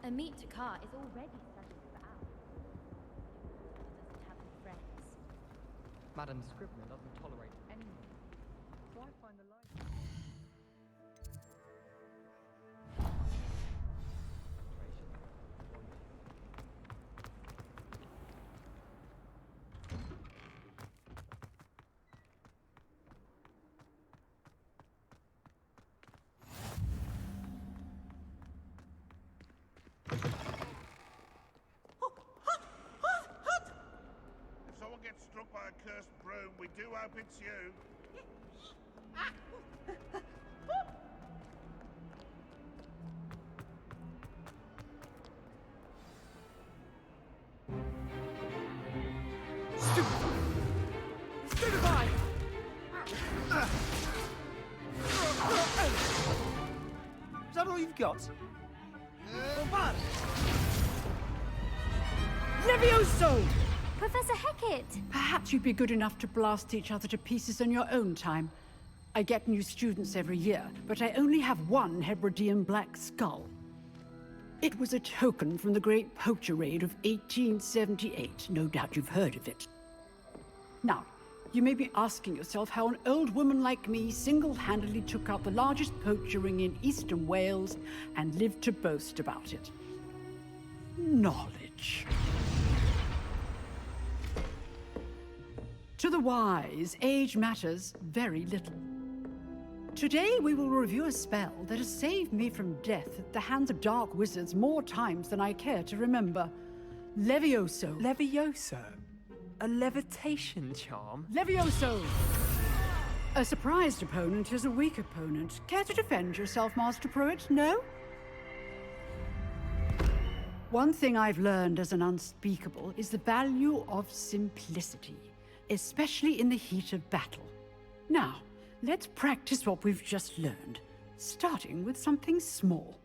A meet to car is already studying for hours. Doesn't have any friends. Madam Scribner doesn't tolerate anyone, so I find the life... If someone gets struck by a cursed broom, we do hope it's you. Stupefy! Is that all you've got? Levioso! Professor Hecat! Perhaps you'd be good enough to blast each other to pieces on your own time. I get new students every year, but I only have one Hebridean black skull. It was a token from the Great Poacher Raid of 1878. No doubt you've heard of it. Now, you may be asking yourself how an old woman like me single-handedly took out the largest poacher ring in eastern Wales and lived to boast about it. Knowledge. To the wise, age matters very little. Today we will review a spell that has saved me from death at the hands of dark wizards more times than I care to remember. Levioso. Levioso? A levitation charm? Levioso! A surprised opponent is a weak opponent. Care to defend yourself, Master Pruitt? No? One thing I've learned as an unspeakable is the value of simplicity, especially in the heat of battle. Now, let's practice what we've just learned, starting with something small.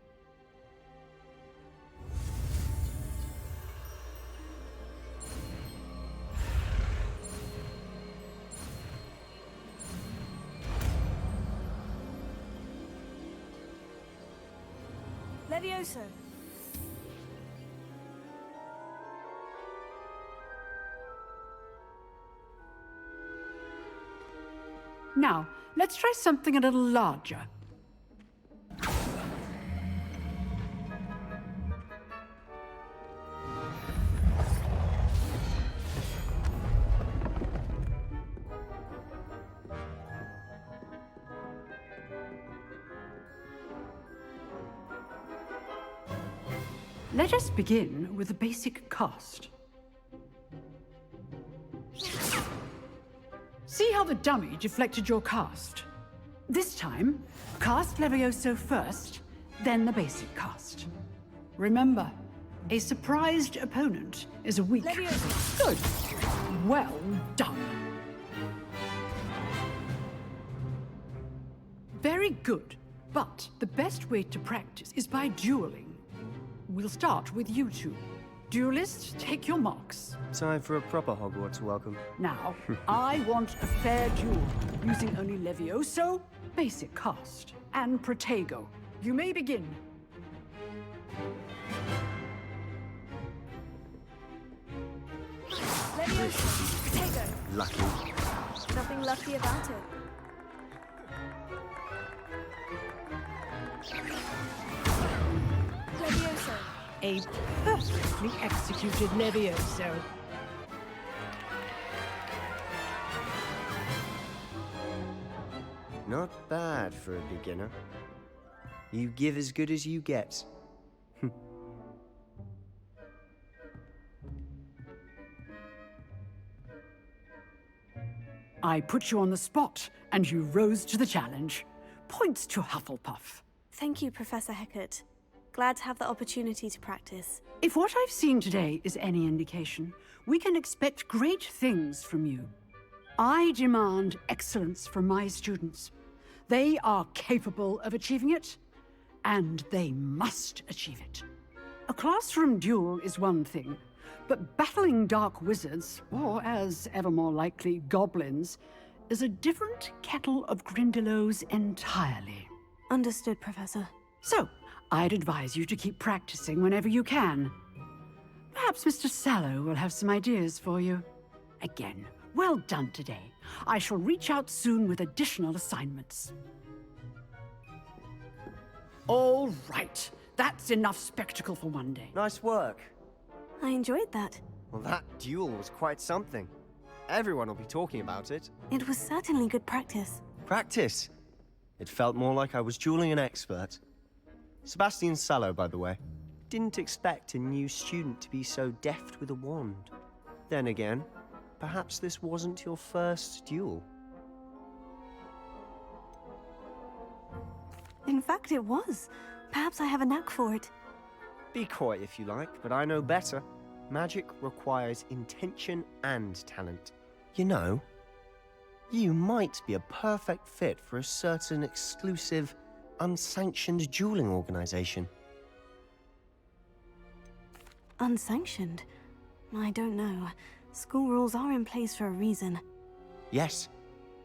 Levioso. Now, let's try something a little larger. Let us begin with the basic cast. See how the dummy deflected your cast? This time, cast Levioso first, then the basic cast. Remember, a surprised opponent is a weak... Levioso. Good. Well done. Very good. But the best way to practice is by dueling. We'll start with you two. Duelists, take your marks. Time for a proper Hogwarts welcome. Now, I want a fair duel, using only Levioso, basic cast, and Protego. You may begin. Levioso. Protego. Lucky. Nothing lucky about it. Levioso. A perfectly executed Levioso. Not bad for a beginner. You give as good as you get. I put you on the spot, and you rose to the challenge. Points to Hufflepuff. Thank you, Professor Hecat. Glad to have the opportunity to practice. If what I've seen today is any indication, we can expect great things from you. I demand excellence from my students. They are capable of achieving it, and they must achieve it. A classroom duel is one thing, but battling dark wizards, or as ever more likely, goblins, is a different kettle of Grindylows entirely. Understood, Professor. So, I'd advise you to keep practicing whenever you can. Perhaps Mr. Sallow will have some ideas for you. Again, well done today. I shall reach out soon with additional assignments. All right. That's enough spectacle for one day. Nice work. I enjoyed that. Well, that duel was quite something. Everyone will be talking about it. It was certainly good practice. Practice. It felt more like I was dueling an expert. Sebastian Sallow, by the way. Didn't expect a new student to be so deft with a wand. Then again, perhaps this wasn't your first duel. In fact, it was. Perhaps I have a knack for it. Be coy if you like, but I know better. Magic requires intention and talent. You know, you might be a perfect fit for a certain exclusive, unsanctioned dueling organization. Unsanctioned? I don't know. School rules are in place for a reason. Yes,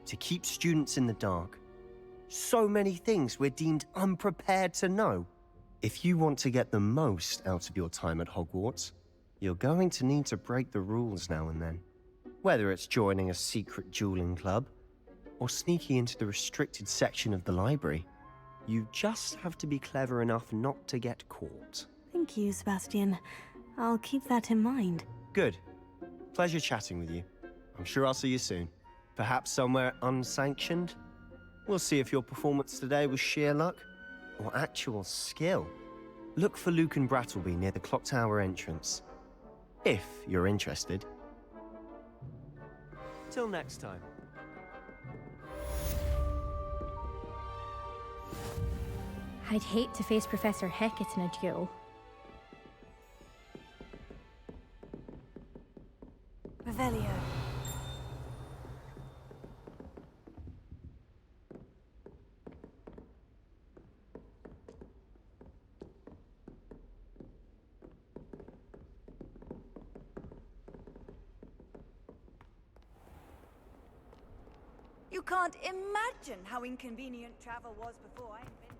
to keep students in the dark. So many things we're deemed unprepared to know. If you want to get the most out of your time at Hogwarts, you're going to need to break the rules now and then. Whether it's joining a secret dueling club, or sneaking into the restricted section of the library, you just have to be clever enough not to get caught. Thank you, Sebastian. I'll keep that in mind. Good. Pleasure chatting with you. I'm sure I'll see you soon. Perhaps somewhere unsanctioned? We'll see if your performance today was sheer luck or actual skill. Look for Luke and Brattleby near the clock tower entrance, if you're interested. Till next time. I'd hate to face Professor Hecat in a duel. Revelio. You can't imagine how inconvenient travel was before I invented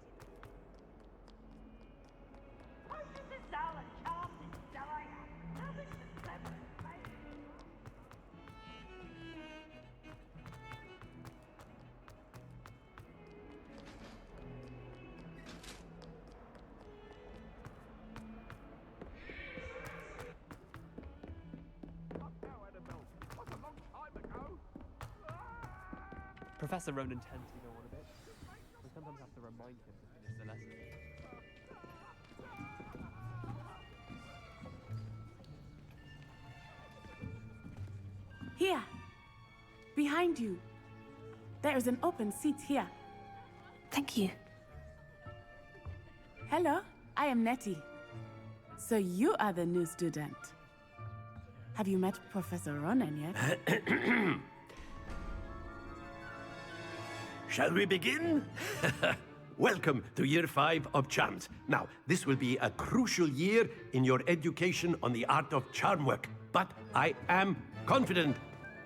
Professor Ronan tends to go on a bit. I sometimes have to remind him to finish the lesson. Here, behind you. There is an open seat here. Thank you. Hello, I am Nettie. So you are the new student. Have you met Professor Ronan yet? Shall we begin? Welcome to Year 5 of Charms. Now, this will be a crucial year in your education on the art of charm work, but I am confident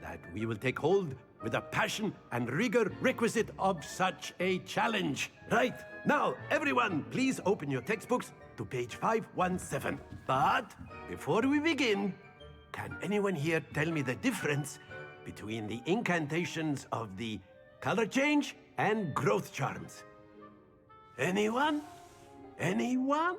that we will take hold with the passion and rigor requisite of such a challenge. Right, now, everyone, please open your textbooks to page 517. But before we begin, can anyone here tell me the difference between the incantations of the color change and growth charms? Anyone? Anyone?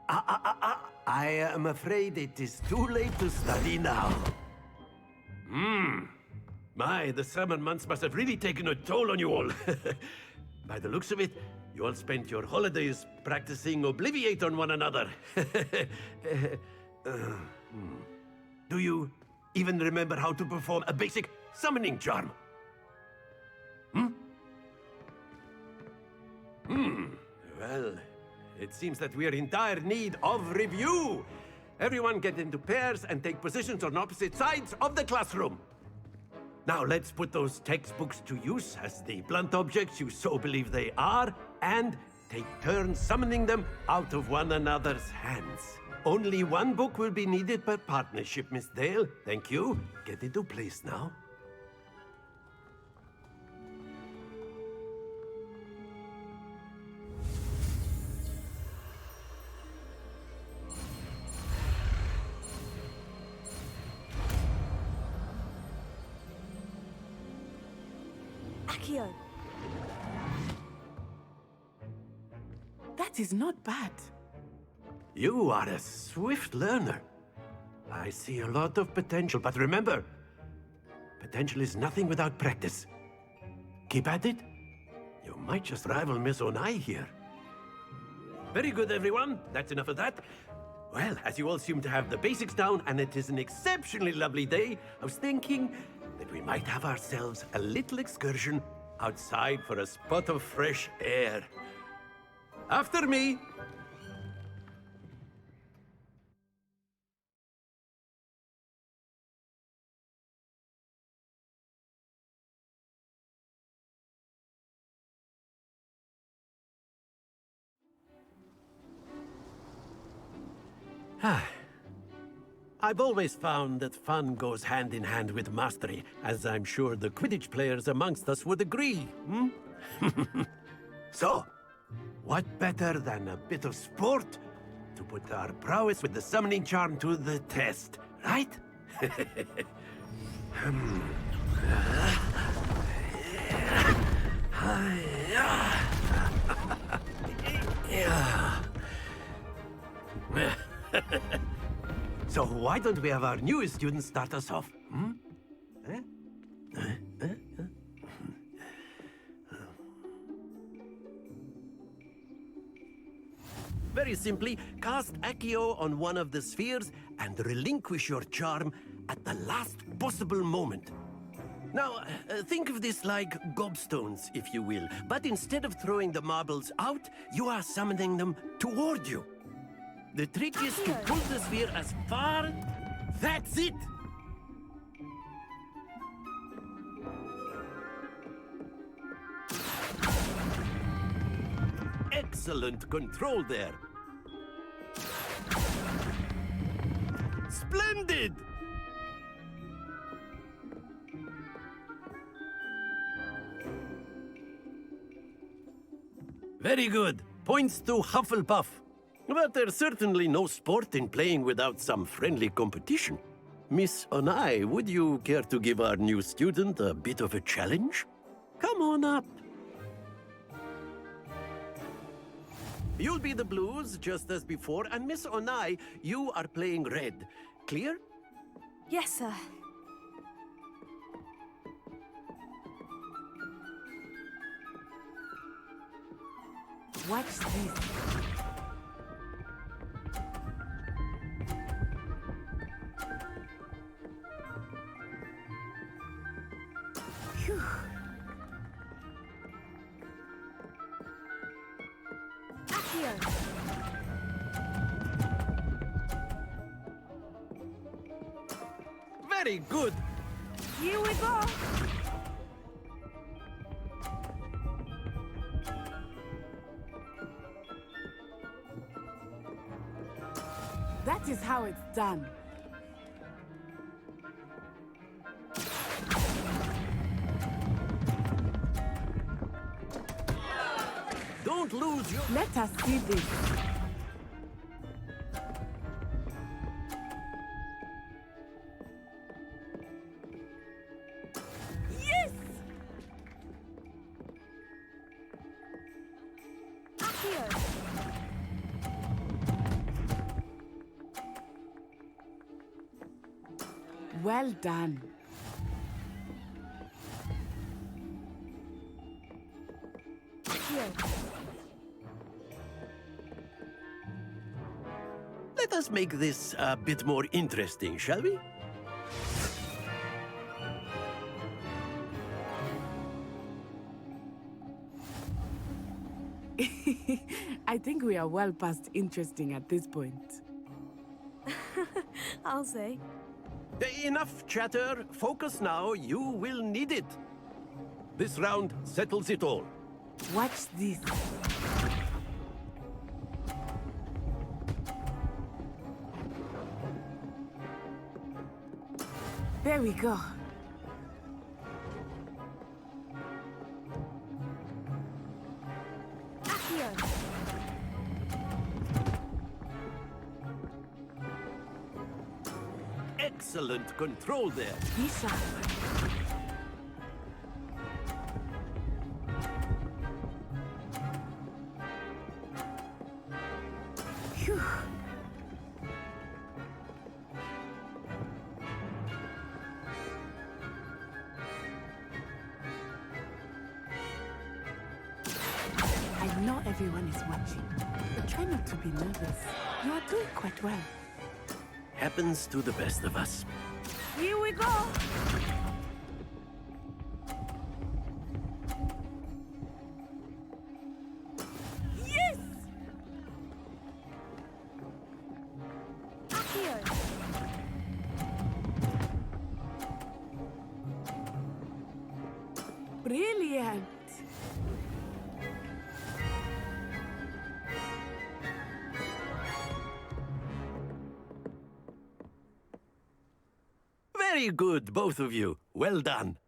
I am afraid it is too late to study now. My, the summer months must have really taken a toll on you all. By the looks of it, you all spent your holidays practicing Obliviate on one another. Do you even remember how to perform a basic summoning charm? Well, it seems that we are in dire need of review. Everyone get into pairs and take positions on opposite sides of the classroom. Now let's put those textbooks to use as the blunt objects you so believe they are, and take turns summoning them out of one another's hands. Only one book will be needed per partnership, Miss Dale. Thank you. Get into place now. Accio! That is not bad. You are a swift learner. I see a lot of potential, but remember, potential is nothing without practice. Keep at it. You might just rival Miss Onai here. Very good, everyone. That's enough of that. Well, as you all seem to have the basics down, and it is an exceptionally lovely day, I was thinking that we might have ourselves a little excursion outside for a spot of fresh air. After me! I've always found that fun goes hand in hand with mastery, as I'm sure the Quidditch players amongst us would agree, hmm? So, what better than a bit of sport to put our prowess with the summoning charm to the test, right? So why don't we have our newest student start us off? Hmm? Very simply, cast Accio on one of the spheres and relinquish your charm at the last possible moment. Now, think of this like gobstones, if you will, but instead of throwing the marbles out, you are summoning them toward you. The trick is to pull the sphere as far... That's it! Excellent control there. Splendid! Very good. Points to Hufflepuff. But there's certainly no sport in playing without some friendly competition. Miss Onai, would you care to give our new student a bit of a challenge? Come on up. You'll be the blues, just as before, and Miss Onai, you are playing red. Clear? Yes, sir. Watch this. Phew. Accio! Very good. Here we go! That is how it's done. Don't lose your... Let us see this. Yes! Accio! Well done. Accio! Let us make this a bit more interesting, shall we? I think we are well past interesting at this point. I'll say. Enough chatter. Focus now. You will need it. This round settles it all. Watch this. There we go. Accio! Excellent control there. Be sharp. Phew. I know everyone is watching, but try not to be nervous. You are doing quite well. Happens to the best of us. Here we go! Yes! Accio! Brilliant! Very good, both of you. Well done.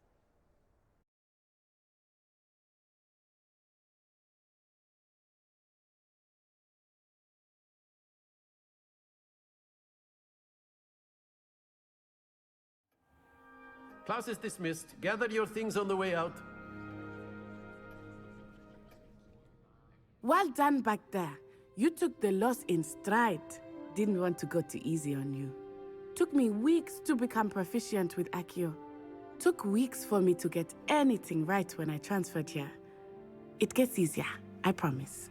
Class is dismissed. Gather your things on the way out. Well done back there. You took the loss in stride. Didn't want to go too easy on you. Took me weeks to become proficient with Accio. Took weeks for me to get anything right when I transferred here. It gets easier, I promise.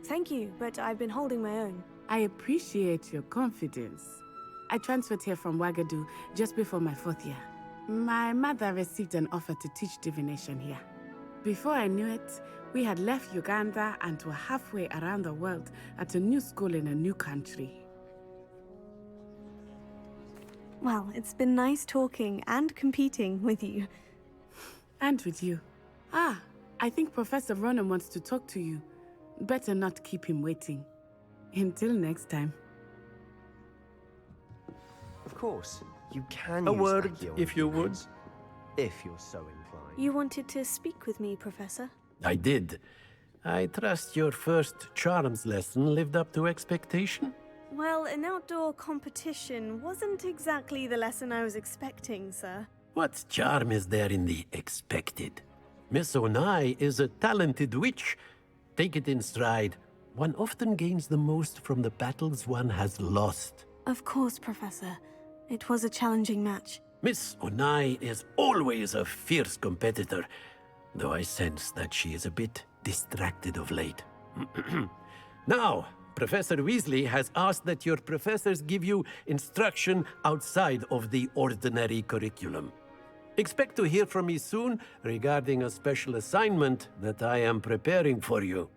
Thank you, but I've been holding my own. I appreciate your confidence. I transferred here from Wagadu just before my 4th year. My mother received an offer to teach divination here. Before I knew it, we had left Uganda and were halfway around the world at a new school in a new country. Well, it's been nice talking and competing with you. And with you. Ah, I think Professor Ronan wants to talk to you. Better not keep him waiting. Until next time. Of course, you can A use word, Accio if you would. if you're so inclined. You wanted to speak with me, Professor? I did. I trust your first charms lesson lived up to expectation? Well, an outdoor competition wasn't exactly the lesson I was expecting, sir. What charm is there in the expected? Miss Onai is a talented witch. Take it in stride. One often gains the most from the battles one has lost. Of course, Professor. It was a challenging match. Miss Onai is always a fierce competitor, though I sense that she is a bit distracted of late. Now, Professor Weasley has asked that your professors give you instruction outside of the ordinary curriculum. Expect to hear from me soon regarding a special assignment that I am preparing for you.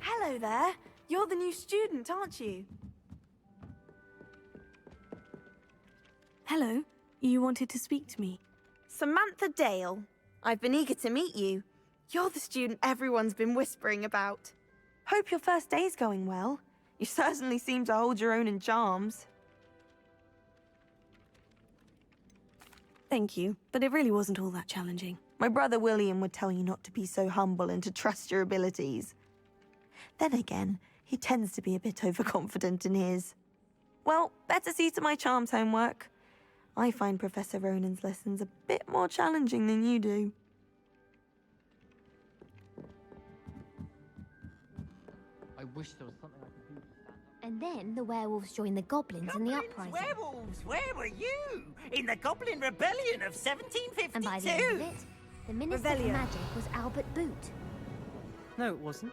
Hello there. You're the new student, aren't you? Hello. You wanted to speak to me? Samantha Dale. I've been eager to meet you. You're the student everyone's been whispering about. Hope your first day's going well. You certainly seem to hold your own in charms. Thank you, but it really wasn't all that challenging. My brother William would tell you not to be so humble and to trust your abilities. Then again, he tends to be a bit overconfident in his. Well, better see to my charms homework. I find Professor Ronan's lessons a bit more challenging than you do. I wish there was something I could do to stand up. And then the werewolves joined the goblins in the uprising. Werewolves, where were you? In the Goblin Rebellion of 1752. And by the end of it, the Minister Revelio. for Magic was Albert Boot. No, it wasn't.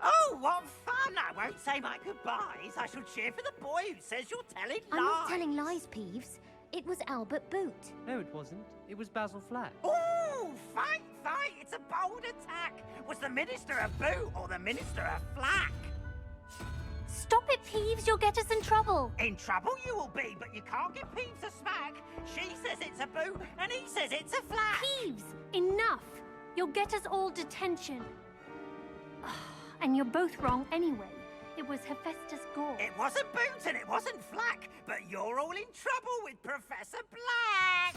Oh, what fun! I won't say my goodbyes. I shall cheer for the boy who says you're telling lies. I'm not telling lies, Peeves. It was Albert Boot. No, it wasn't. It was Basil Flack. Oh, fight, fight! It's a bold attack. Was the Minister a boot or the Minister a flack? Stop it, Peeves. You'll get us in trouble. In trouble you will be, but you can't give Peeves a smack. She says it's a boot and he says it's a flack. Peeves, enough. You'll get us all detention. And you're both wrong anyway. It was Hephaestus Gore. It wasn't Boot and it wasn't Flack, but you're all in trouble with Professor Black.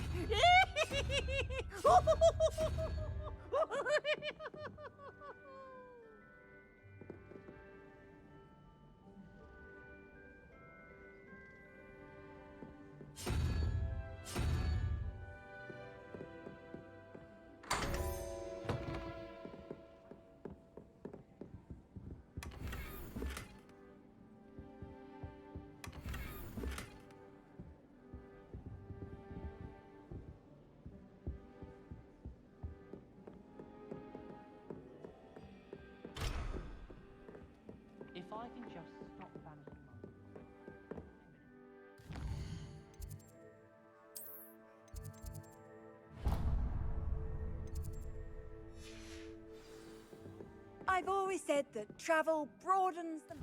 If I can just stop banishing I've always said that travel broadens the...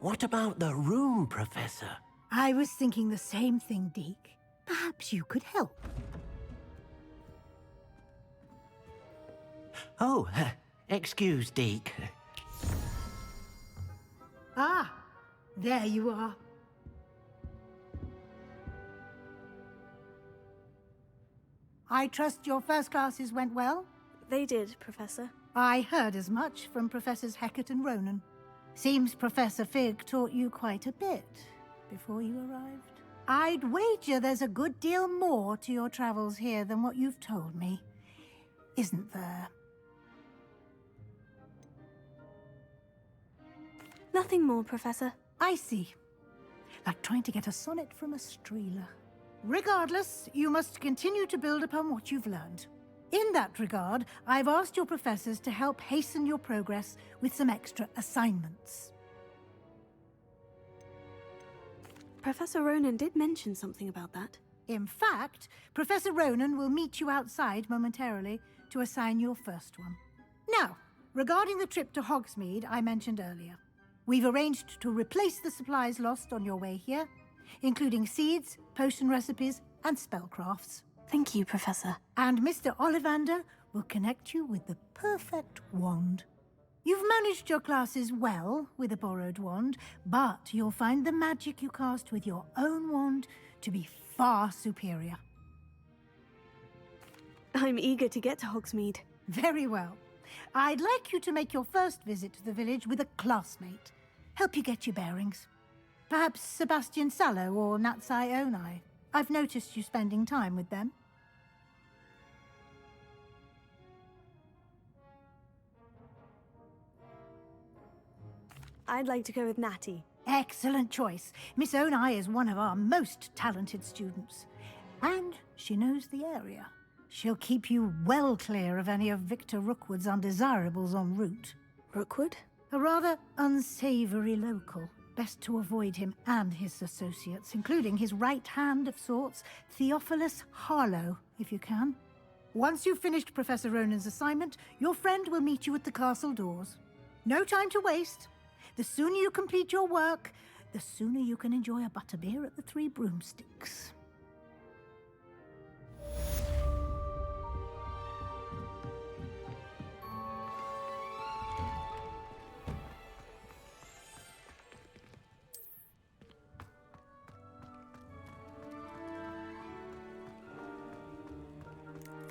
What about the room, Professor? I was thinking the same thing, Deke. Perhaps you could help. Oh, excuse, Deke. Ah, there you are. I trust your first classes went well? They did, Professor. I heard as much from Professors Hecat and Ronan. Seems Professor Fig taught you quite a bit before you arrived. I'd wager there's a good deal more to your travels here than what you've told me. Isn't there? Nothing more, Professor. I see. Like trying to get a sonnet from a streeler. Regardless, you must continue to build upon what you've learned. In that regard, I've asked your professors to help hasten your progress with some extra assignments. Professor Ronan did mention something about that. In fact, Professor Ronan will meet you outside momentarily to assign your first one. Now, regarding the trip to Hogsmeade I mentioned earlier, we've arranged to replace the supplies lost on your way here, including seeds, potion recipes, and spellcrafts. Thank you, Professor. And Mr. Ollivander will connect you with the perfect wand. You've managed your classes well with a borrowed wand, but you'll find the magic you cast with your own wand to be far superior. I'm eager to get to Hogsmeade. Very well. I'd like you to make your first visit to the village with a classmate. Help you get your bearings. Perhaps Sebastian Sallow or Natsai Onai. I've noticed you spending time with them. I'd like to go with Natty. Excellent choice. Miss Onai is one of our most talented students. And she knows the area. She'll keep you well clear of any of Victor Rookwood's undesirables en route. Rookwood? A rather unsavory local. Best to avoid him and his associates, including his right hand of sorts, Theophilus Harlow, if you can. Once you've finished Professor Ronan's assignment, your friend will meet you at the castle doors. No time to waste. The sooner you complete your work, the sooner you can enjoy a butterbeer at the Three Broomsticks.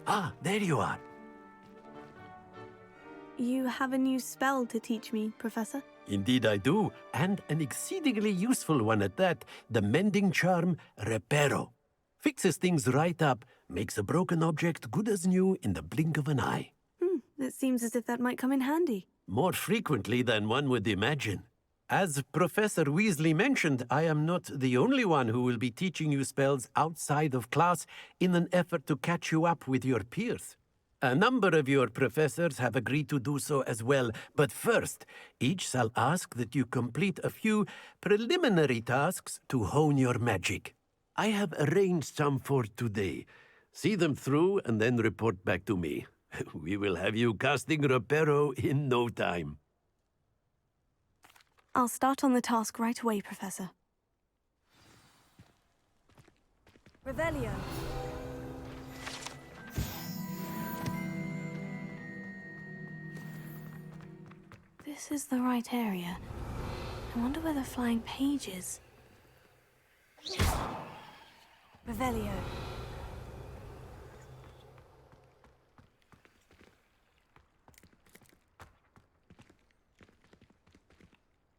Ah, there you are. You have a new spell to teach me, Professor? Indeed I do, and an exceedingly useful one at that, the mending charm Reparo. Fixes things right up, makes a broken object good as new in the blink of an eye. It seems as if that might come in handy. More frequently than one would imagine. As Professor Weasley mentioned, I am not the only one who will be teaching you spells outside of class in an effort to catch you up with your peers. A number of your professors have agreed to do so as well, but first, each shall ask that you complete a few preliminary tasks to hone your magic. I have arranged some for today. See them through and then report back to me. We will have you casting Reparo in no time. I'll start on the task right away, Professor. Revelio. This is the right area. I wonder where the flying page is. Revelio.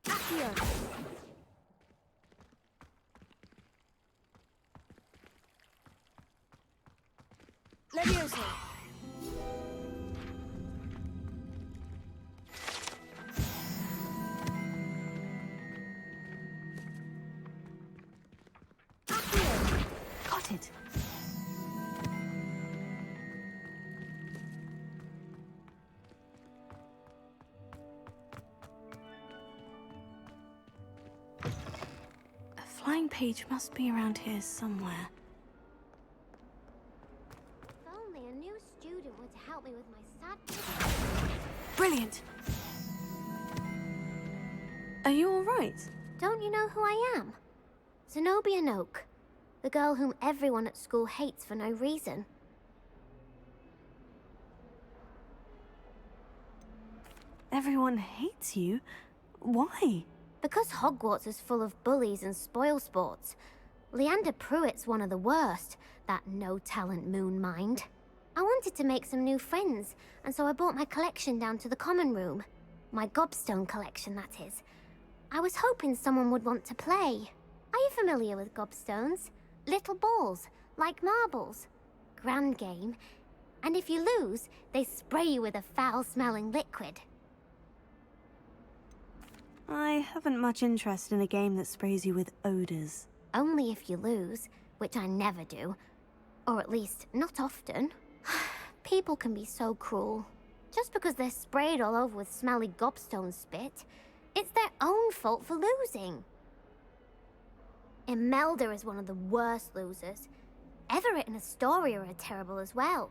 Accio. Levioso. Got it. A flying page must be around here somewhere. If only a new student were to help me with my sad... Brilliant! Are you all right? Don't you know who I am? Zenobia Noak, the girl whom everyone at school hates for no reason. Everyone hates you? Why? Because Hogwarts is full of bullies and spoilsports. Leander Pruitt's one of the worst, that no-talent moon mind. I wanted to make some new friends, and so I brought my collection down to the common room. My gobstone collection, that is. I was hoping someone would want to play. Are you familiar with gobstones? Little balls, like marbles. Grand game. And if you lose, they spray you with a foul-smelling liquid. I haven't much interest in a game that sprays you with odors. Only if you lose, which I never do. Or at least, not often. People can be so cruel. Just because they're sprayed all over with smelly gobstone spit, it's their own fault for losing. Imelda is one of the worst losers. Everett and Astoria are terrible as well.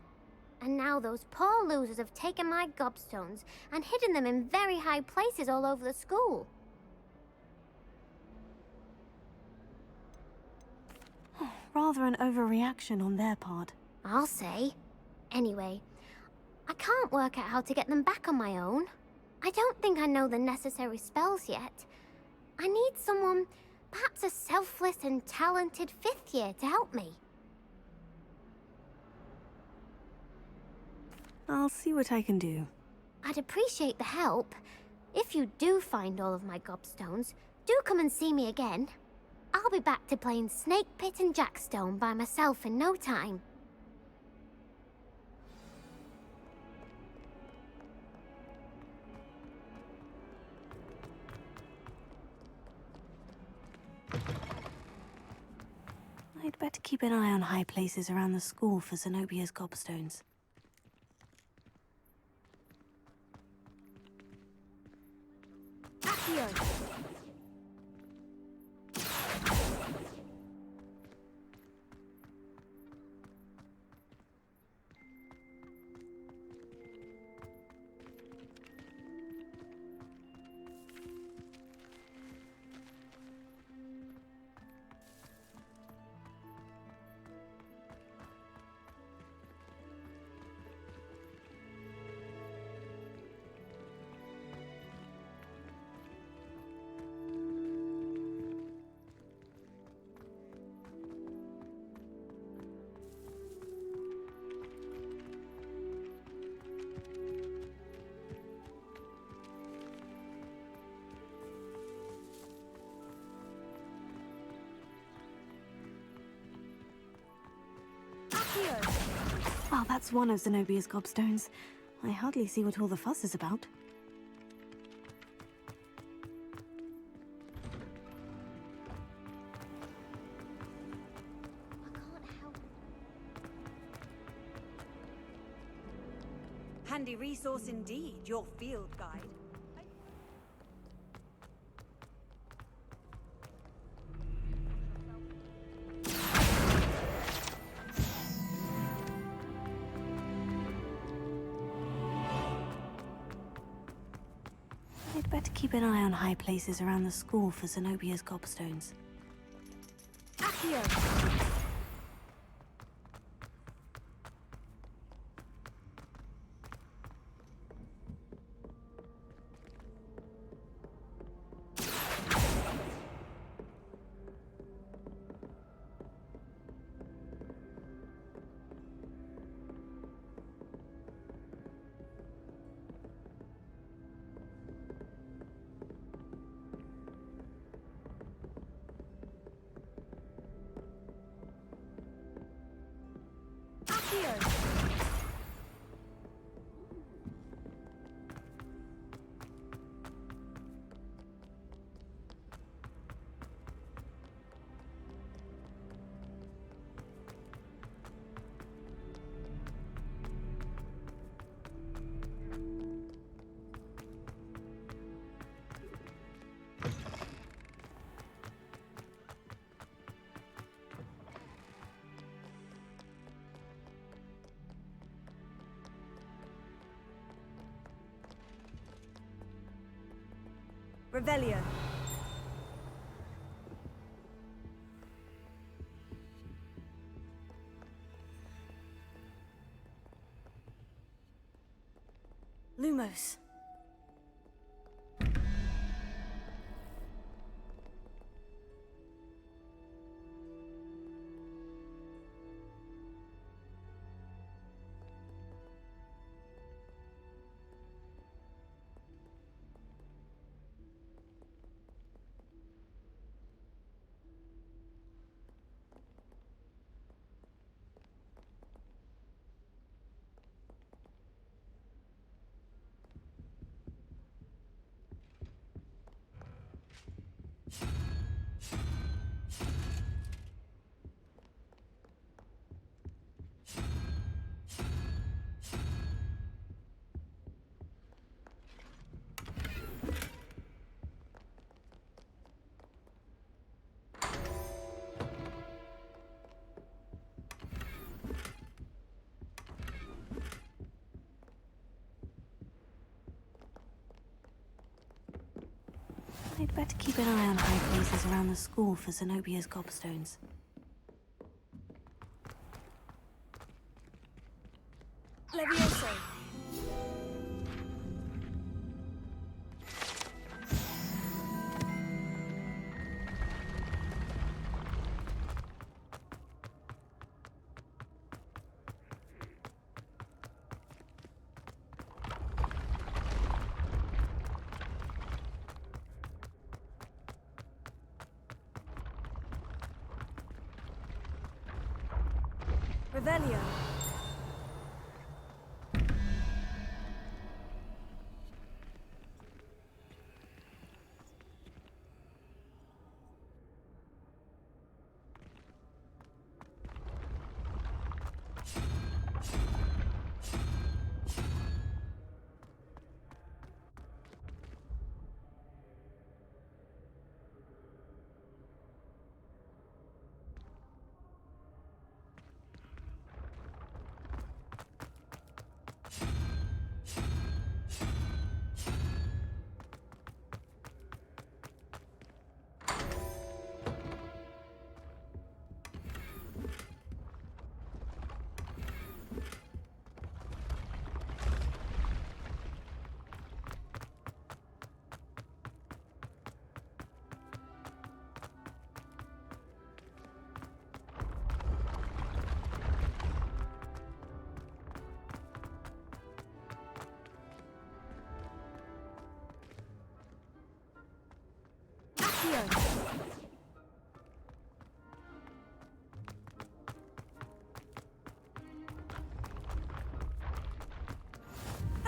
And now those poor losers have taken my gobstones and hidden them in very high places all over the school. Rather an overreaction on their part. I'll say. Anyway, I can't work out how to get them back on my own. I don't think I know the necessary spells yet. I need someone, perhaps a selfless and talented 5th year to help me. I'll see what I can do. I'd appreciate the help. If you do find all of my gobstones, do come and see me again. I'll be back to playing Snake Pit and Jackstone by myself in no time. I'd better keep an eye on high places around the school for Zenobia's gobstones. Accio. Well, that's one of Zenobia's gobstones. I hardly see what all the fuss is about. Handy resource indeed, your field guide. I'd better keep an eye on high places around the school for Zenobia's gobstones. Accio! Revelio. Lumos. I'd better keep an eye on high places around the school for Zenobia's gobstones. Levioso. Revelio.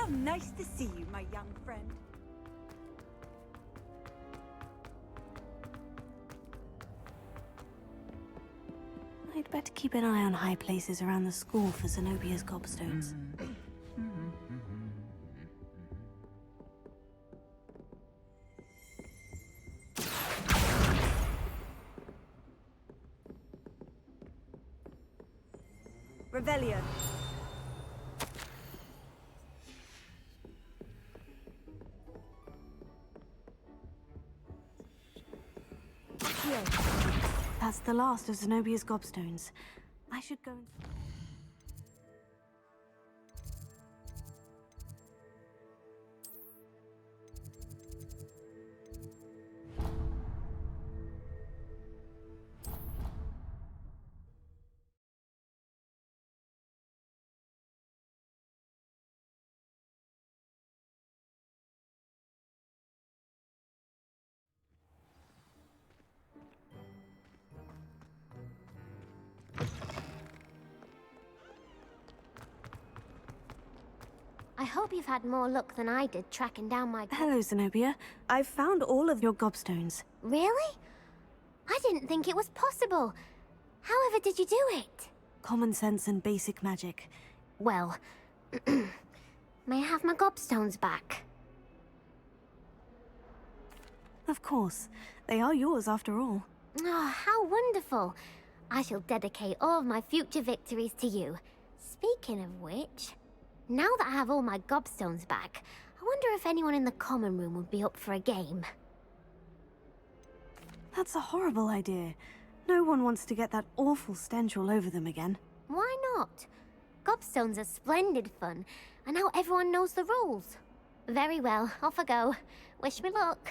How nice to see you, my young friend. I'd better keep an eye on high places around the school for Zenobia's gobstones. Revelio. That's the last of Zenobia's gobstones. I should go and... I hope you've had more luck than I did tracking down my... Hello, Zenobia. I've found all of your gobstones. Really? I didn't think it was possible. However did you do it? Common sense and basic magic. Well, may I have my gobstones back? Of course. They are yours after all. Oh, how wonderful. I shall dedicate all of my future victories to you. Speaking of which, now that I have all my gobstones back, I wonder if anyone in the common room would be up for a game. That's a horrible idea. No one wants to get that awful stench all over them again. Why not? Gobstones are splendid fun, and now everyone knows the rules. Very well, off I go. Wish me luck.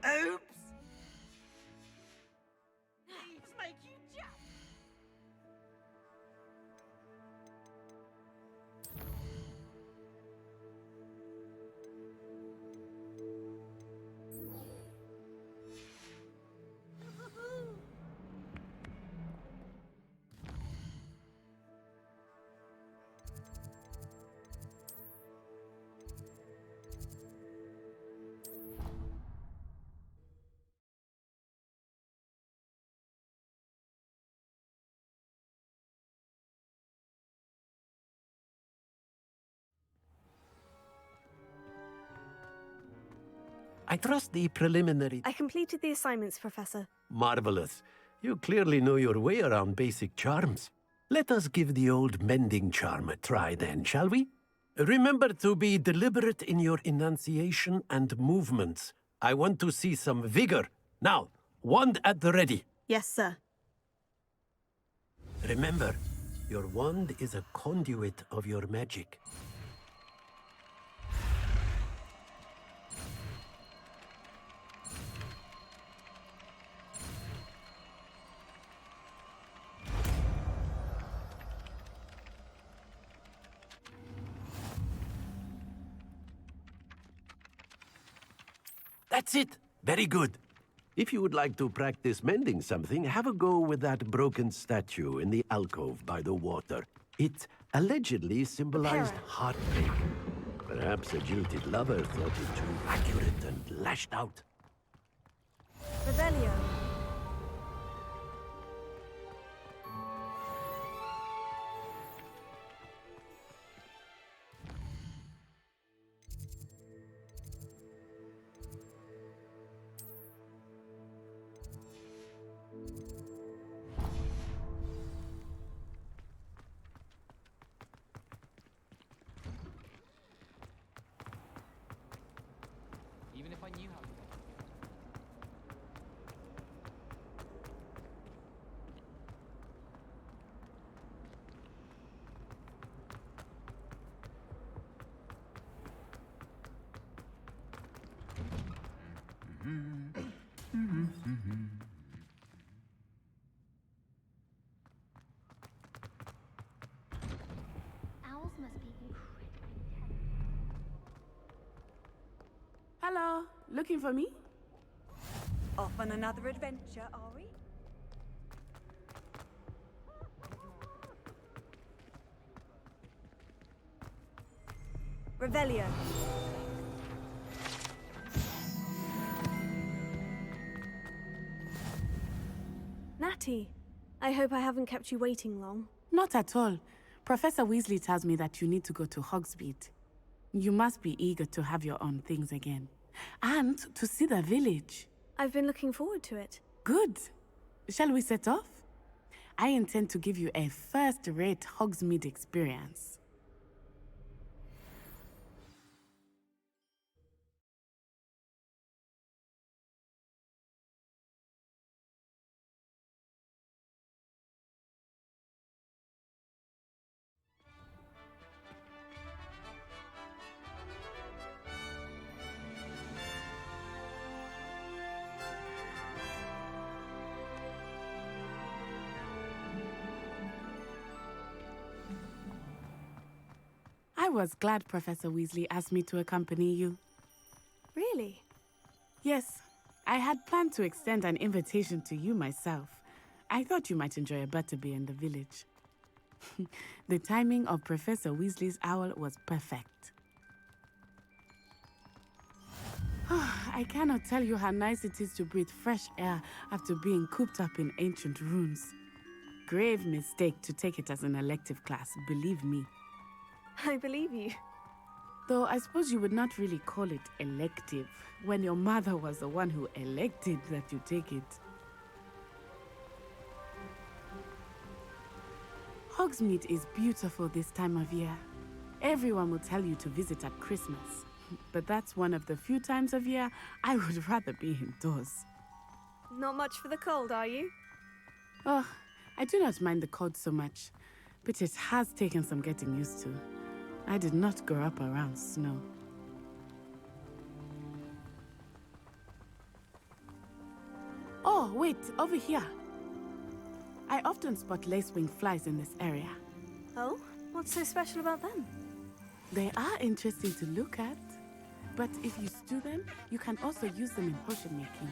Oops! Leaves make you jump! I trust the preliminary... I completed the assignments, Professor. Marvelous. You clearly know your way around basic charms. Let us give the old mending charm a try then, shall we? Remember to be deliberate in your enunciation and movements. I want to see some vigor. Now, wand at the ready. Yes, sir. Remember, your wand is a conduit of your magic. That's it. Very good. If you would like to practice mending something, have a go with that broken statue in the alcove by the water. It allegedly symbolized heartbreak. Perhaps a jilted lover thought it too accurate and lashed out. Revelio. Even if I knew how to. Owls must be incredibly Hello, looking for me? Off on another adventure, are we? Revelio. Natty, I hope I haven't kept you waiting long. Not at all. Professor Weasley tells me that you need to go to Hogsmeade. You must be eager to have your own things again. And to see the village. I've been looking forward to it. Good. Shall we set off? I intend to give you a first-rate Hogsmeade experience. I was glad Professor Weasley asked me to accompany you. Really? Yes, I had planned to extend an invitation to you myself. I thought you might enjoy a butterbeer in the village. The timing of Professor Weasley's owl was perfect. I cannot tell you how nice it is to breathe fresh air after being cooped up in ancient rooms. Grave mistake to take it as an elective class, believe me. I believe you. Though I suppose you would not really call it elective when your mother was the one who elected that you take it. Hogsmeade is beautiful this time of year. Everyone will tell you to visit at Christmas. But that's one of the few times of year I would rather be indoors. Not much for the cold, are you? Oh, I do not mind the cold so much, but it has taken some getting used to. I did not grow up around snow. Oh, wait, over here. I often spot lacewing flies in this area. Oh? What's so special about them? They are interesting to look at, but if you stew them, you can also use them in potion making.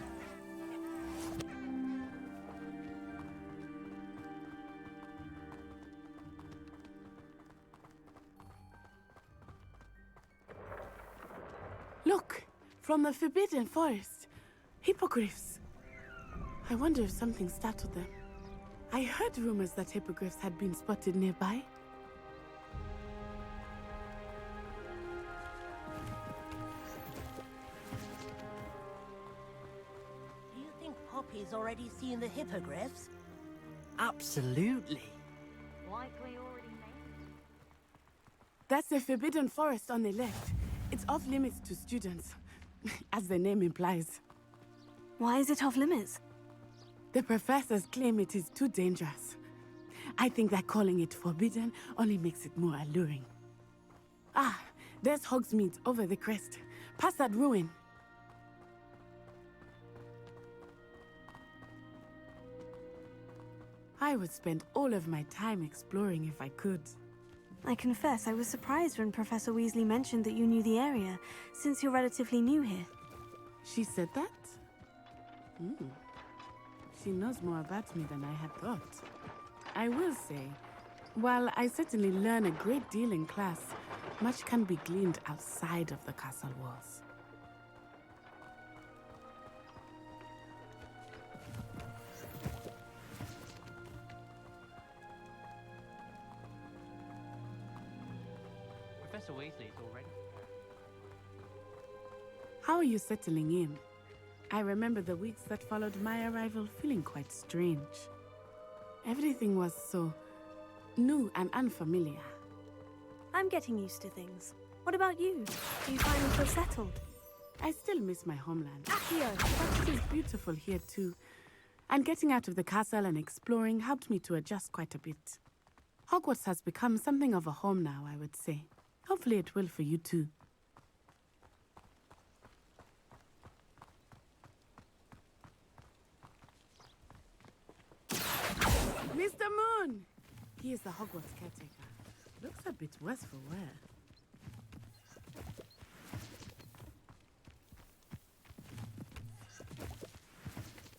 Look, from the Forbidden Forest. Hippogriffs. I wonder if something startled them. I heard rumors that hippogriffs had been spotted nearby. Do you think Poppy's already seen the hippogriffs? Absolutely. Likely already made. That's the Forbidden Forest on the left. It's off limits to students, as the name implies. Why is it off limits? The professors claim it is too dangerous. I think that calling it forbidden only makes it more alluring. Ah, there's Hogsmeade over the crest. Past that ruin. I would spend all of my time exploring if I could. I confess I was surprised when Professor Weasley mentioned that you knew the area, since you're relatively new here. She said that? She knows more about me than I had thought. I will say, while I certainly learn a great deal in class, much can be gleaned outside of the castle walls. Professor Weasley's already. How are you settling in? I remember the weeks that followed my arrival feeling quite strange. Everything was so new and unfamiliar. I'm getting used to things. What about you? Do you finally feel settled? I still miss my homeland. Accio! But it is beautiful here too. And getting out of the castle and exploring helped me to adjust quite a bit. Hogwarts has become something of a home now, I would say. Hopefully it will for you too. Mr. Moon! He is the Hogwarts caretaker. Looks a bit worse for wear.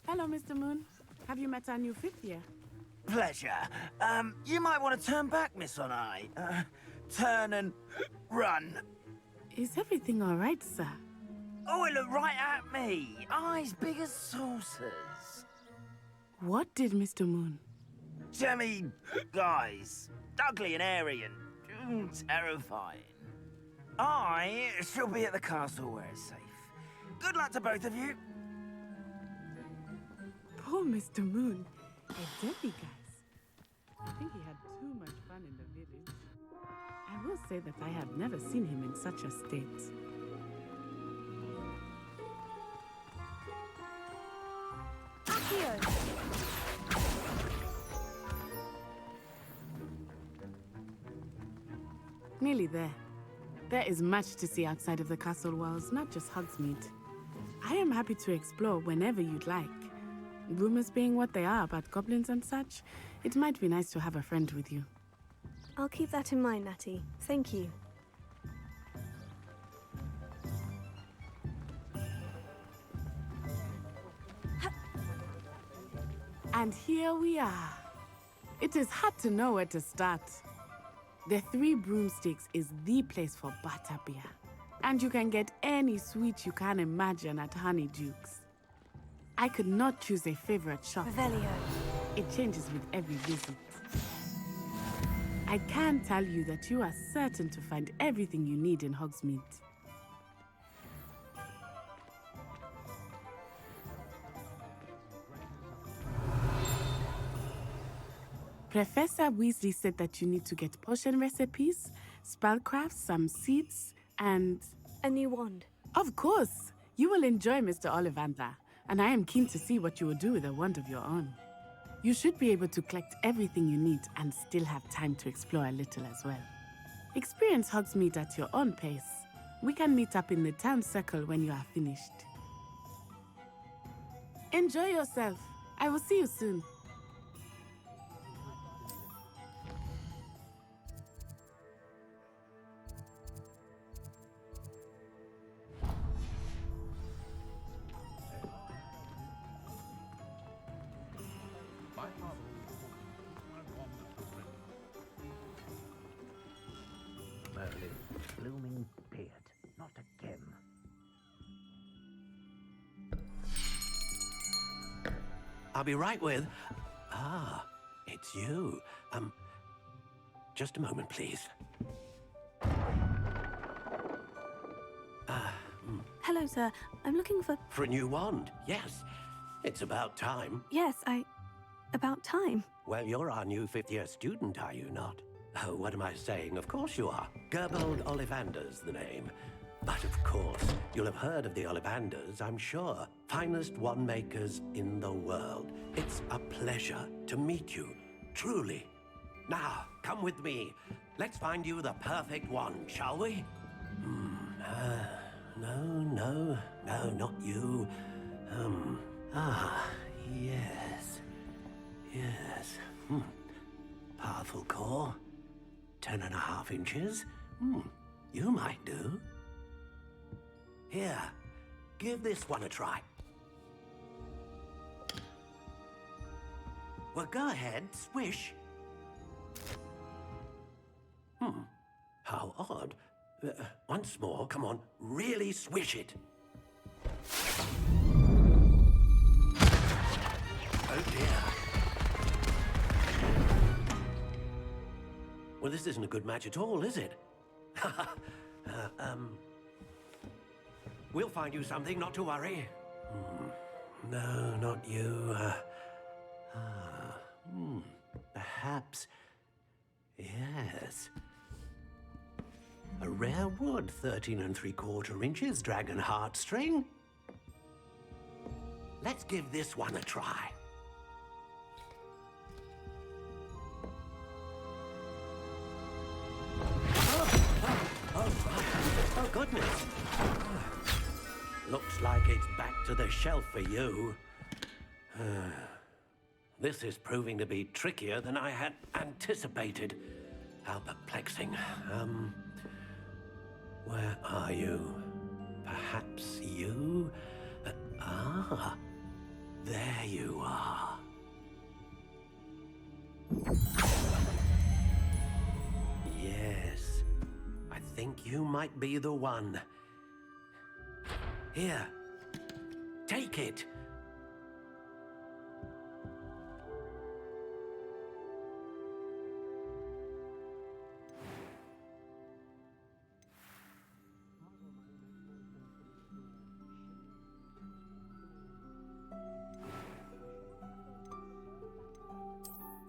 Hello, Mr. Moon. Have you met our new fifth year? Pleasure. You might want to turn back, Miss Onai. Turn and run. Is everything all right, sir? Oh, it looked right at me. Eyes big as saucers. What did Mr. Moon? Jemmy, guys. Ugly and airy and terrifying. I shall be at the castle where it's safe. Good luck to both of you. Poor Mr. Moon. A demiguise. I think he had too much fun in the village. I will say that I have never seen him in such a state. Accio! Nearly there. There is much to see outside of the castle walls, not just Hogsmeade. I am happy to explore whenever you'd like. Rumors being what they are about goblins and such, it might be nice to have a friend with you. I'll keep that in mind, Natty. Thank you. And here we are. It is hard to know where to start. The Three Broomsticks is the place for butterbeer. And you can get any sweet you can imagine at Honeydukes. I could not choose a favorite shop. Revelio. It changes with every visit. I can tell you that you are certain to find everything you need in Hogsmeade. Professor Weasley said that you need to get potion recipes, spellcrafts, some seeds, and... a new wand. Of course! You will enjoy Mr. Ollivander, and I am keen to see what you will do with a wand of your own. You should be able to collect everything you need and still have time to explore a little as well. Experience Hogsmeade at your own pace. We can meet up in the town circle when you are finished. Enjoy yourself. I will see you soon. Blooming beard. Not again. I'll be right with... Ah, it's you. Just a moment, please. Hello, sir. I'm looking for... For a new wand, yes. It's about time. Yes, about time. Well, you're our new fifth-year student, are you not? Oh, what am I saying? Of course you are. Gerbold Ollivander's the name. But of course, you'll have heard of the Ollivanders, I'm sure. Finest wand makers in the world. It's a pleasure to meet you, truly. Now, come with me. Let's find you the perfect wand, shall we? No, not you. Yes. Powerful core. 10.5 inches. You might do. Here, give this one a try. Well, go ahead, swish. How odd. Once more, come on, really swish it. Oh dear. Well, this isn't a good match at all, is it? We'll find you something, not to worry. No, not you. Perhaps. Yes. A rare wood, 13 3/4 inches, dragon heartstring. Let's give this one a try. Oh, goodness. Looks like it's back to the shelf for you. This is proving to be trickier than I had anticipated. How perplexing. Where are you? Perhaps you? There you are. Yes, I think you might be the one. Here, take it.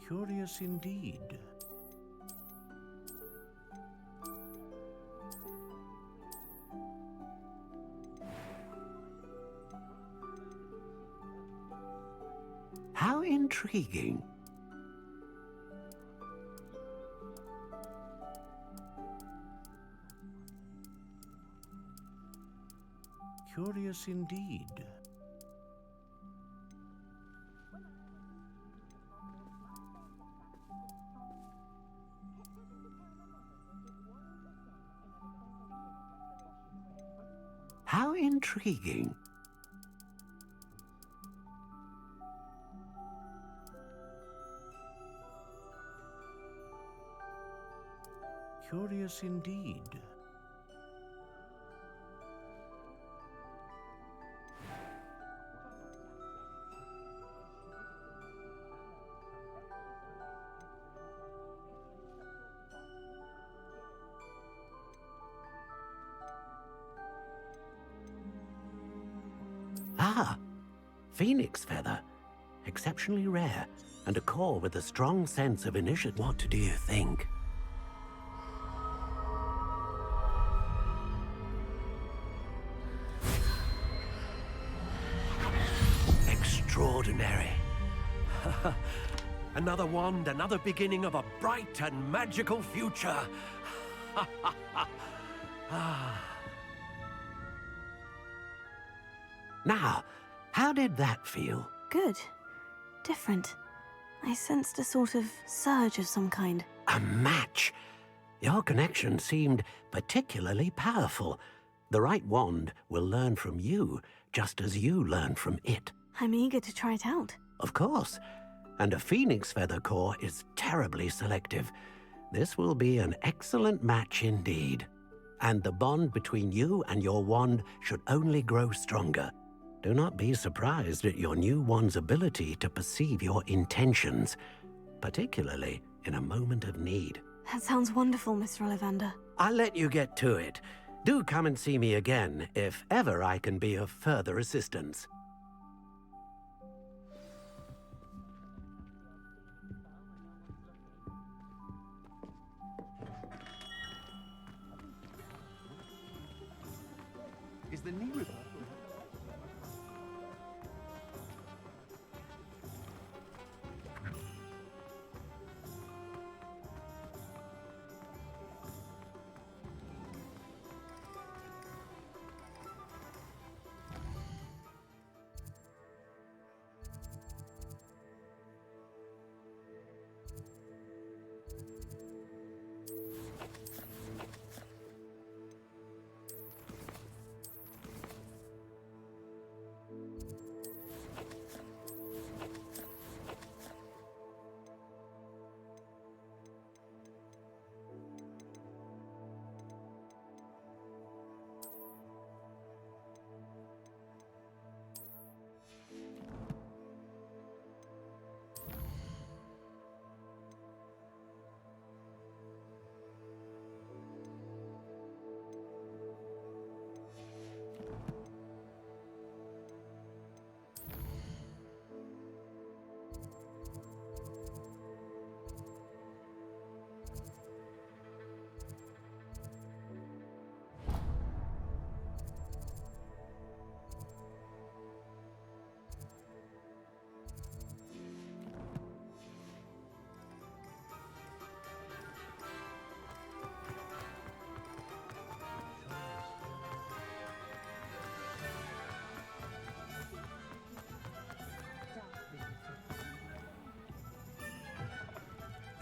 Curious indeed. How intriguing. Curious indeed. How intriguing. Curious indeed. Ah, phoenix feather. Exceptionally rare, and a core with a strong sense of initiative. What do you think? Extraordinary. Another wand, another beginning of a bright and magical future. Now, how did that feel? Good. Different. I sensed a sort of surge of some kind. A match. Your connection seemed particularly powerful. The right wand will learn from you, just as you learn from it. I'm eager to try it out. Of course. And a phoenix feather core is terribly selective. This will be an excellent match indeed. And the bond between you and your wand should only grow stronger. Do not be surprised at your new wand's ability to perceive your intentions, particularly in a moment of need. That sounds wonderful, Mr. Ollivander. I'll let you get to it. Do come and see me again if ever I can be of further assistance. Is the knee reversal?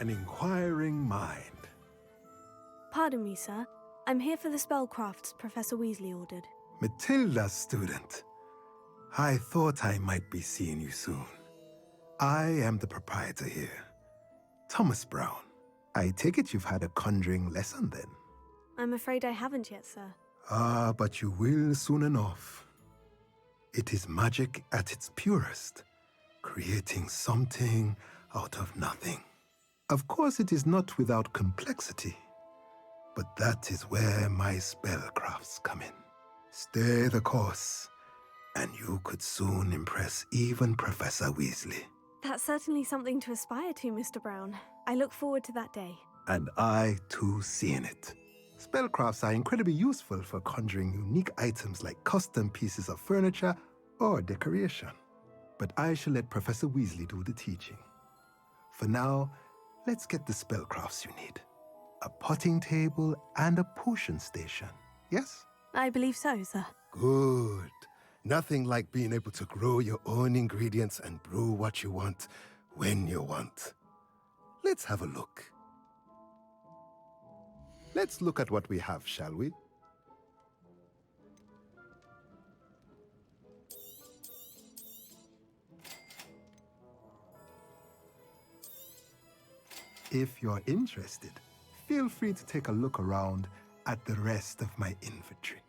an inquiring mind. Pardon me, sir. I'm here for the spellcrafts Professor Weasley ordered. Matilda's student. I thought I might be seeing you soon. I am the proprietor here, Thomas Brown. I take it you've had a conjuring lesson then? I'm afraid I haven't yet, sir. Ah, but you will soon enough. It is magic at its purest, creating something out of nothing. Of course, it is not without complexity, but that is where my spellcrafts come in. Stay the course, and you could soon impress even Professor Weasley. That's certainly something to aspire to, Mr. Brown. I look forward to that day. And I, too, seeing it. Spellcrafts are incredibly useful for conjuring unique items like custom pieces of furniture or decoration. But I shall let Professor Weasley do the teaching. For now, let's get the spellcrafts you need. A potting table and a potion station, yes? I believe so, sir. Good. Nothing like being able to grow your own ingredients and brew what you want when you want. Let's have a look. Let's look at what we have, shall we? If you're interested, feel free to take a look around at the rest of my inventory.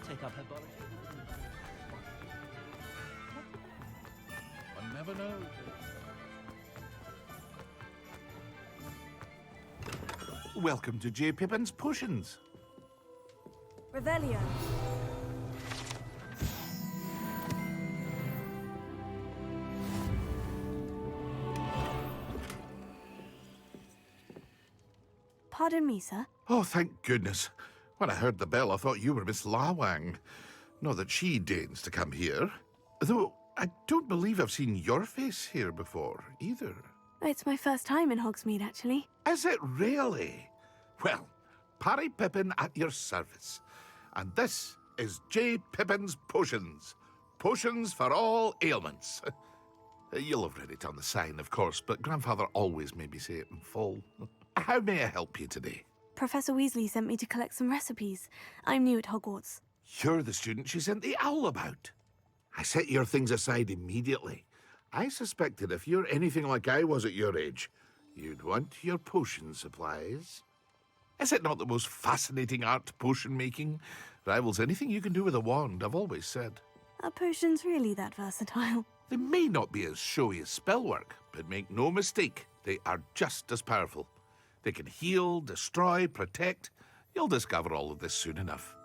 Take up her body. One never knows. Welcome to J. Pippin's Potions. Revelio. Pardon me, sir. Oh, thank goodness. When I heard the bell, I thought you were Miss Lawang. Not that she deigns to come here. Though I don't believe I've seen your face here before, either. It's my first time in Hogsmeade, actually. Is it really? Well, Parry Pippin at your service. And this is J. Pippin's Potions. Potions for all ailments. You'll have read it on the sign, of course, but Grandfather always made me say it in full. How may I help you today? Professor Weasley sent me to collect some recipes. I'm new at Hogwarts. You're the student she sent the owl about. I set your things aside immediately. I suspected if you're anything like I was at your age, you'd want your potion supplies. Is it not the most fascinating art, potion making? Rivals anything you can do with a wand, I've always said. Are potions really that versatile? They may not be as showy as spellwork, but make no mistake, they are just as powerful. They can heal, destroy, protect. You'll discover all of this soon enough.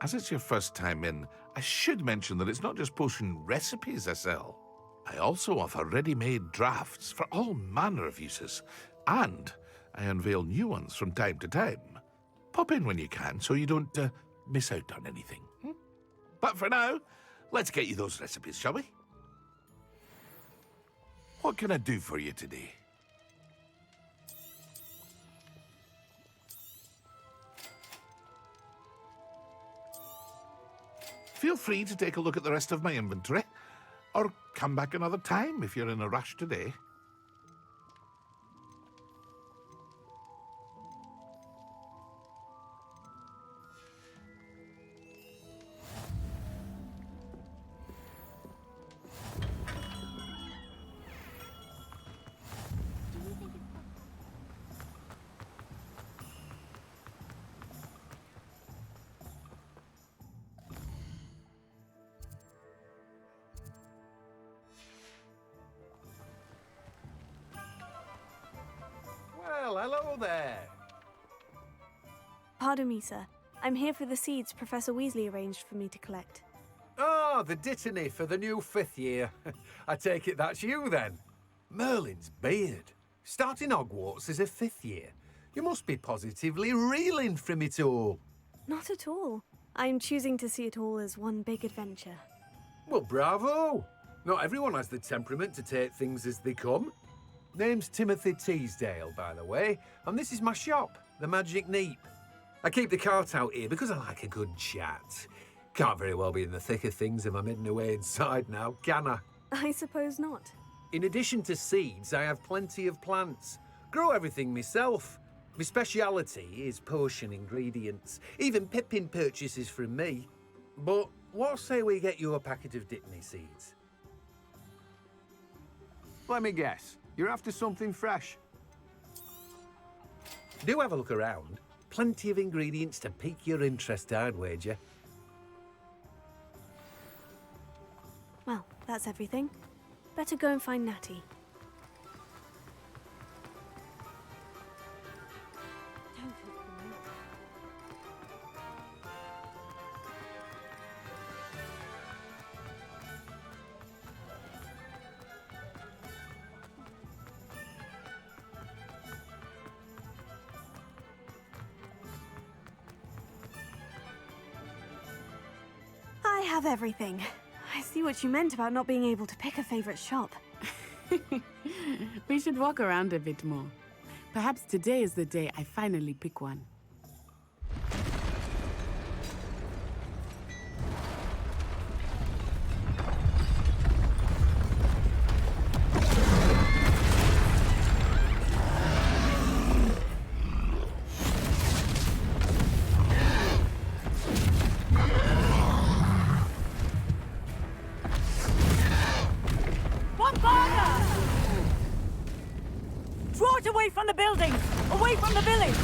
As it's your first time in, I should mention that it's not just potion recipes I sell. I also offer ready-made drafts for all manner of uses, and I unveil new ones from time to time. Pop in when you can so you don't miss out on anything. But for now, let's get you those recipes, shall we? What can I do for you today? Feel free to take a look at the rest of my inventory, or come back another time if you're in a rush today. Hello there. Pardon me, sir. I'm here for the seeds Professor Weasley arranged for me to collect. Oh, the dittany for the new 5th year. I take it that's you, then. Merlin's beard. Starting Hogwarts as a 5th year. You must be positively reeling from it all. Not at all. I'm choosing to see it all as one big adventure. Well, bravo. Not everyone has the temperament to take things as they come. Name's Timothy Teasdale, by the way, and this is my shop, the Magic Neep. I keep the cart out here because I like a good chat. Can't very well be in the thick of things if I'm hidden away inside now, can I? I suppose not. In addition to seeds, I have plenty of plants. Grow everything myself. My speciality is potion ingredients. Even Pippin purchases from me. But what say we get you a packet of Dittany seeds? Let me guess. You're after something fresh. Do have a look around. Plenty of ingredients to pique your interest, I'd wager. Well, that's everything. Better go and find Natty. I have everything. I see what you meant about not being able to pick a favorite shop. We should walk around a bit more. Perhaps today is the day I finally pick one. Draw it away from the buildings! Away from the village!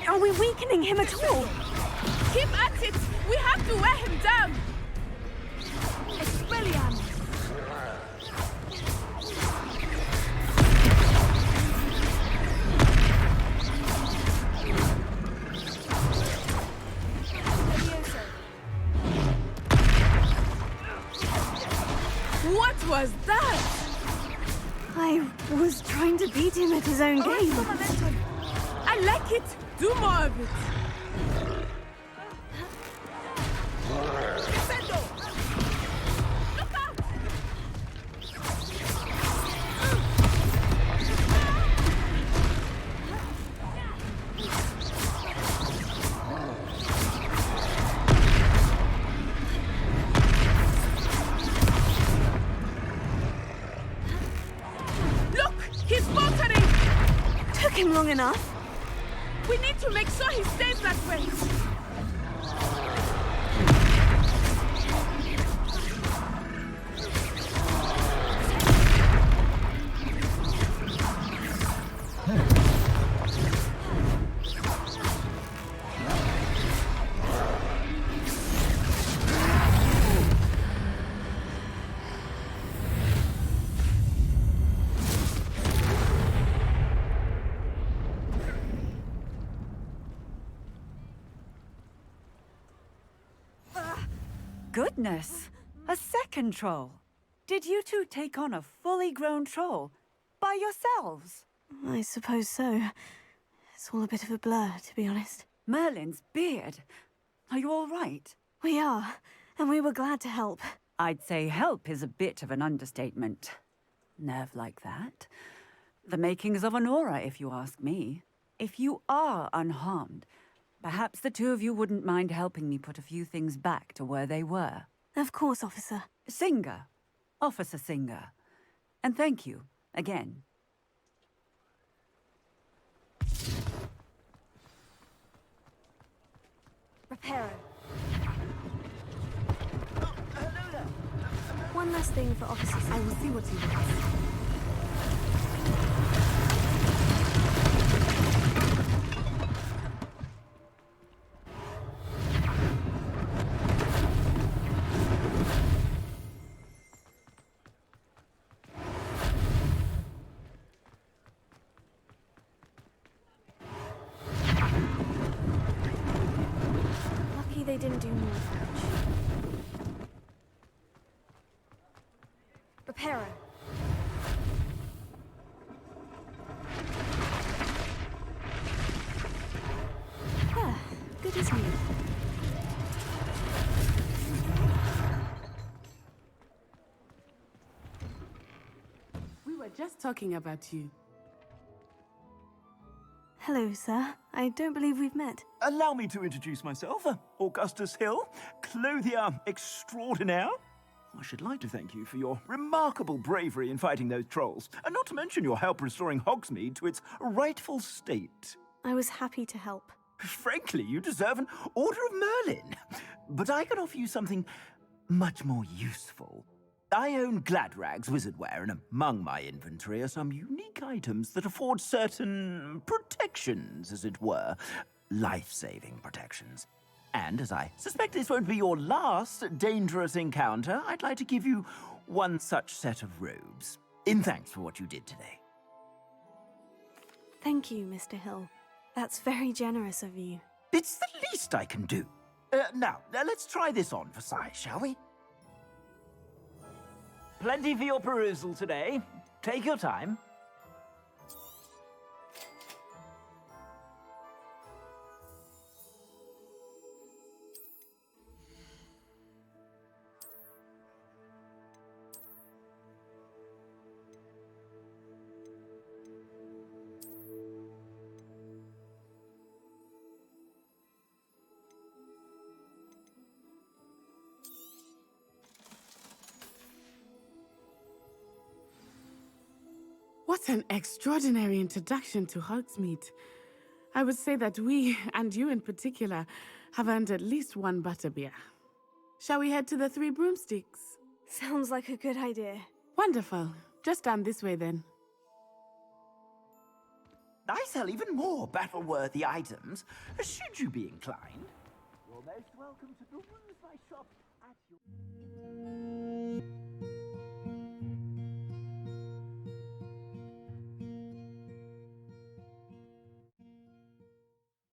Are we weakening him at all? Keep at it! We have to wear him down! Expelliarmus! What was that? I was trying to beat him at his own game. I like it! Do more of it! Look out! Look! He's faltering! Took him long enough. We need to make sure he stays that way. Goodness! A second troll! Did you two take on a fully grown troll? By yourselves? I suppose so. It's all a bit of a blur, to be honest. Merlin's beard. Are you all right? We are, and we were glad to help. I'd say help is a bit of an understatement. Nerve like that. The makings of an aura, if you ask me. If you are unharmed, perhaps the two of you wouldn't mind helping me put a few things back to where they were. Of course, officer. Singer. Officer Singer. And thank you, again. Reparo. One last thing for Officer. I will see what he wants. Lucky they didn't do more damage. Reparo. Ah, good as new. We were just talking about you. Hello, sir. I don't believe we've met. Allow me to introduce myself. Augustus Hill, clothier extraordinaire. I should like to thank you for your remarkable bravery in fighting those trolls, and not to mention your help restoring Hogsmeade to its rightful state. I was happy to help. Frankly, you deserve an Order of Merlin. But I can offer you something much more useful. I own Gladrag's wizardware, and among my inventory are some unique items that afford certain protections, as it were. Life-saving protections. And as I suspect this won't be your last dangerous encounter, I'd like to give you one such set of robes, in thanks for what you did today. Thank you, Mr. Hill. That's very generous of you. It's the least I can do. Now, let's try this on for size, shall we? Plenty for your perusal today. Take your time. What an extraordinary introduction to Hogsmeade. I would say that we, and you in particular, have earned at least one butterbeer. Shall we head to the Three Broomsticks? Sounds like a good idea. Wonderful. Just down this way then. I sell even more battle-worthy items, should you be inclined. You're most welcome to peruse my shop at your...